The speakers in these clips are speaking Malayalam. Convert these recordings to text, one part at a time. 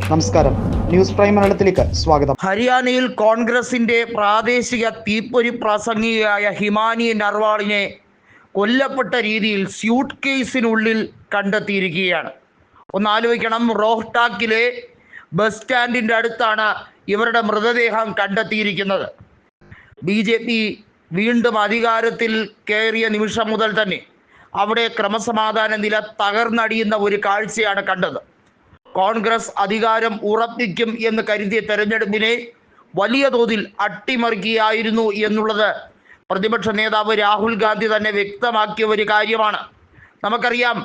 നമസ്കാരം, ന്യൂസ് പ്രൈം മലയാളത്തിലേക്ക് സ്വാഗതം. ഹരിയാനയിൽ കോൺഗ്രസിന്റെ പ്രാദേശിക തീപ്പൊരി പ്രസംഗികയായ ഹിമാനി നർവാളിനെ കൊല്ലപ്പെട്ട രീതിയിൽ സ്യൂട്ട് കേസിനുള്ളിൽ കണ്ടെത്തിയിരിക്കുകയാണ്. ഒന്ന് ആലോചിക്കണം, റോഹ്ടാക്കിലെ ബസ് സ്റ്റാൻഡിൻ്റെ അടുത്താണ് ഇവരുടെ മൃതദേഹം കണ്ടെത്തിയിരിക്കുന്നത്. BJP വീണ്ടും അധികാരത്തിൽ കയറിയ നിമിഷം മുതൽ തന്നെ അവിടെ ക്രമസമാധാന നില തകർന്നടിയുന്ന ഒരു കാഴ്ചയാണ് കണ്ടത്. കോൺഗ്രസ് അധികാരം ഉറപ്പിക്കും എന്ന് കരുതിയ തെരഞ്ഞെടുപ്പിനെ വലിയ തോതിൽ അട്ടിമറിക്കുകയായിരുന്നു എന്നുള്ളത് പ്രതിപക്ഷ നേതാവ് രാഹുൽ ഗാന്ധി തന്നെ വ്യക്തമാക്കിയ ഒരു കാര്യമാണ്. നമുക്കറിയാം,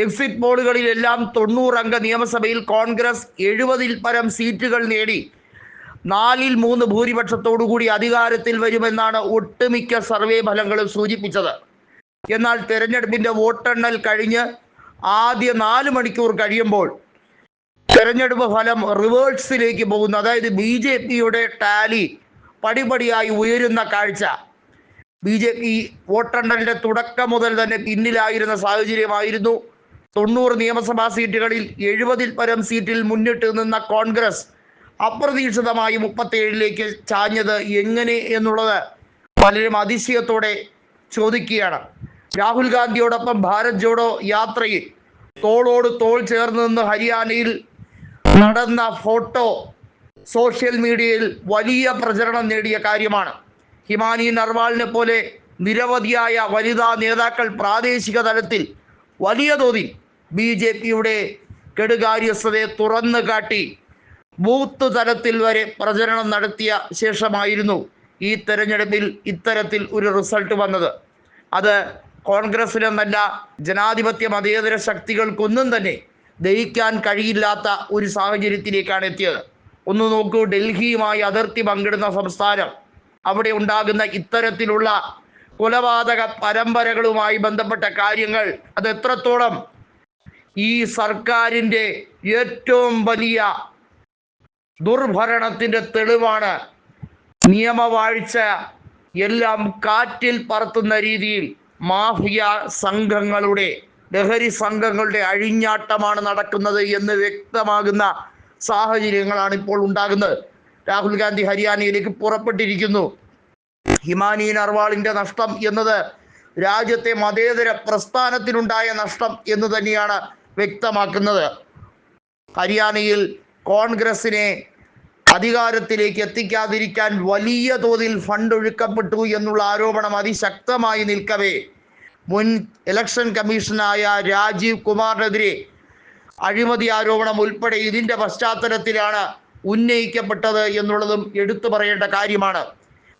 എക്സിറ്റ് പോളുകളിലെല്ലാം 90 അംഗ നിയമസഭയിൽ കോൺഗ്രസ് 70-ൽ പരം സീറ്റുകൾ നേടി 4-3 ഭൂരിപക്ഷത്തോടുകൂടി അധികാരത്തിൽ വരുമെന്നാണ് ഒട്ടുമിക്ക സർവേ ഫലങ്ങളും സൂചിപ്പിച്ചത്. എന്നാൽ തെരഞ്ഞെടുപ്പിൻ്റെ വോട്ടെണ്ണൽ കഴിഞ്ഞ് ആദ്യ 4 മണിക്കൂർ കഴിയുമ്പോൾ തെരഞ്ഞെടുപ്പ് ഫലം റിവേഴ്സിലേക്ക് പോകുന്നു. അതായത് BJPയുടെ ടാലി പടിപടിയായി ഉയരുന്ന കാഴ്ച. BJP വോട്ടെണ്ണലിൻ്റെ തുടക്കം മുതൽ തന്നെ പിന്നിലായിരുന്ന സാഹചര്യമായിരുന്നു. 90 നിയമസഭാ സീറ്റുകളിൽ 70-ൽ പരം സീറ്റിൽ മുന്നിട്ട് നിന്ന കോൺഗ്രസ് അപ്രതീക്ഷിതമായി 37ലേക്ക് ചാഞ്ഞത് എങ്ങനെ എന്നുള്ളത് പലരും അതിശയത്തോടെ ചോദിക്കുകയാണ്. രാഹുൽ ഗാന്ധിയോടൊപ്പം ഭാരത് ജോഡോ യാത്രയിൽ തോളോട് തോൾ ചേർന്ന് നിന്ന് ഹരിയാനയിൽ നടന്ന ഫോട്ടോ സോഷ്യൽ മീഡിയയിൽ വലിയ പ്രചരണം നേടിയ കാര്യമാണ്. ഹിമാനി നർവാളിനെ പോലെ നിരവധിയായ വനിതാ നേതാക്കൾ പ്രാദേശിക തലത്തിൽ വലിയ തോതിൽ BJPയുടെ കെടുകാര്യസ്ഥതയെ തുറന്നു കാട്ടി ബൂത്ത് തലത്തിൽ വരെ പ്രചരണം നടത്തിയ ശേഷമായിരുന്നു ഈ തെരഞ്ഞെടുപ്പിൽ ഇത്തരത്തിൽ ഒരു റിസൾട്ട് വന്നത്. അത് കോൺഗ്രസിനെന്നല്ല, ജനാധിപത്യ മതേതര ശക്തികൾക്കൊന്നും തന്നെ ദഹിക്കാൻ കഴിയില്ലാത്ത ഒരു സാഹചര്യത്തിലേക്കാണ് എത്തിയത്. ഒന്ന് നോക്കൂ, ഡൽഹിയുമായി അതിർത്തി പങ്കിടുന്ന സംസ്ഥാനം, അവിടെ ഉണ്ടാകുന്ന ഇത്തരത്തിലുള്ള കൊലപാതക പരമ്പരകളുമായി ബന്ധപ്പെട്ട കാര്യങ്ങൾ അത് എത്രത്തോളം ഈ സർക്കാരിൻ്റെ ഏറ്റവും വലിയ ദുർഭരണത്തിൻ്റെ തെളിവാണ്. നിയമവാഴ്ച എല്ലാം കാറ്റിൽ പറത്തുന്ന രീതിയിൽ മാഫിയ സംഘങ്ങളുടെ, ലഹരി സംഘങ്ങളുടെ അഴിഞ്ഞാട്ടമാണ് നടക്കുന്നത് എന്ന് വ്യക്തമാകുന്ന സാഹചര്യങ്ങളാണ് ഇപ്പോൾ ഉണ്ടാകുന്നത്. രാഹുൽ ഗാന്ധി ഹരിയാനയിലേക്ക് പുറപ്പെട്ടിരിക്കുന്നു. ഹിമാനി നർവാളിൻ്റെ നഷ്ടം എന്നത് രാജ്യത്തെ മതേതര പ്രസ്ഥാനത്തിനുണ്ടായ നഷ്ടം എന്ന് തന്നെയാണ് വ്യക്തമാക്കുന്നത്. ഹരിയാനയിൽ കോൺഗ്രസിനെ അധികാരത്തിലേക്ക് എത്തിക്കാതിരിക്കാൻ വലിയ തോതിൽ ഫണ്ട് ഒഴുക്കപ്പെട്ടു എന്നുള്ള ആരോപണം അതിശക്തമായി നിൽക്കവേ മുൻ ഇലക്ഷൻ കമ്മീഷനായ രാജീവ് കുമാറിനെതിരെ അഴിമതി ആരോപണം ഉൾപ്പെടെ ഇതിൻ്റെ പശ്ചാത്തലത്തിലാണ് ഉന്നയിക്കപ്പെട്ടത് എന്നുള്ളതും എടുത്തു പറയേണ്ട കാര്യമാണ്.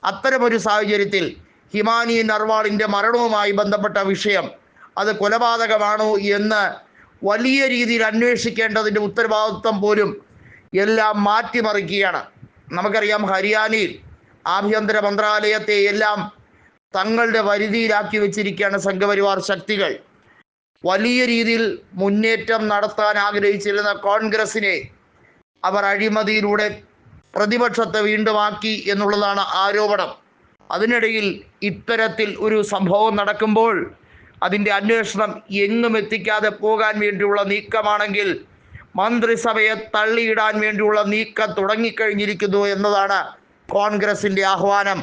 അത്തരമൊരു സാഹചര്യത്തിൽ ഹിമാനി നർവാളിൻ്റെ മരണവുമായി ബന്ധപ്പെട്ട വിഷയം അത് കൊലപാതകമാണോ എന്ന് വലിയ രീതിയിൽ അന്വേഷിക്കേണ്ടതിൻ്റെ ഉത്തരവാദിത്വം പോലും എല്ലാം മാറ്റിമറിക്കുകയാണ്. നമുക്കറിയാം, ഹരിയാനയിൽ ആഭ്യന്തര മന്ത്രാലയത്തെ എല്ലാം തങ്ങളുടെ പരിധിയിലാക്കി വെച്ചിരിക്കുകയാണ് സംഘപരിവാർ ശക്തികൾ. വലിയ രീതിയിൽ മുന്നേറ്റം നടത്താൻ ആഗ്രഹിച്ചിരുന്ന കോൺഗ്രസിനെ അവർ അഴിമതിയിലൂടെ പ്രതിപക്ഷത്തെ വീണ്ടും ആക്കി എന്നുള്ളതാണ് ആരോപണം. അതിനിടയിൽ ഇത്തരത്തിൽ ഒരു സംഭവം നടക്കുമ്പോൾ അതിൻ്റെ അന്വേഷണം എങ്ങും എത്തിക്കാതെ പോകാൻ വേണ്ടിയുള്ള നീക്കമാണെങ്കിൽ മന്ത്രിസഭയെ തള്ളിയിടാൻ വേണ്ടിയുള്ള നീക്കം തുടങ്ങിക്കഴിഞ്ഞിരിക്കുന്നു എന്നതാണ് കോൺഗ്രസിൻ്റെ ആഹ്വാനം.